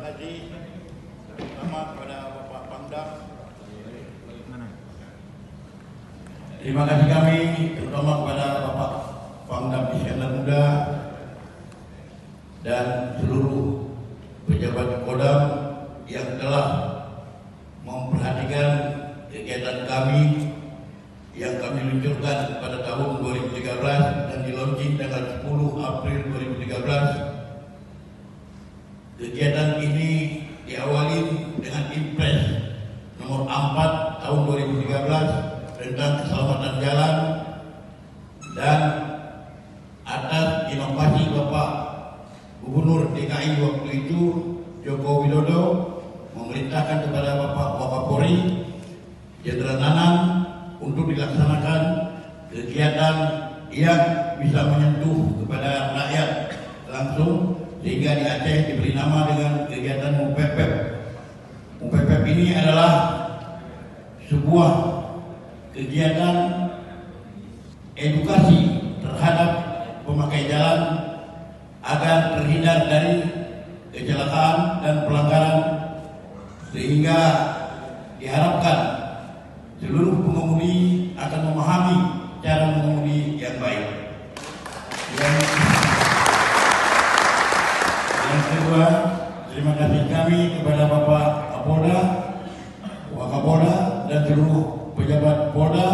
kasih terutama kepada Bapak Pangdam. Terima kasih kami terutama kepada Bapak Pangdam Iskandar Muda dan seluruh pejabat Kodam yang telah memperhatikan kegiatan kami yang kami luncurkan pada tahun 2013 dan di-launching tanggal 10 April 2013. Kegiatan ini diawali dengan Impres nomor 4 tahun 2013 tentang keselamatan jalan, dan atas inovasi Bapak Gubernur DKI waktu itu Joko Widodo memerintahkan kepada Bapak Wakapolri Jenderal Nanang untuk dilaksanakan kegiatan yang bisa menyentuh kepada rakyat langsung, sehingga di Aceh diberi nama dengan kegiatan MUPEPEP. MUPEPEP ini adalah sebuah kegiatan edukasi terhadap pemakai jalan agar terhindar dari kecelakaan dan pelanggaran, sehingga diharapkan seluruh pengemudi akan memahami cara mengemudi yang baik. Yang kedua, terima kasih kami kepada Bapak Kapolda, Wakapolda, dan seluruh pejabat Polda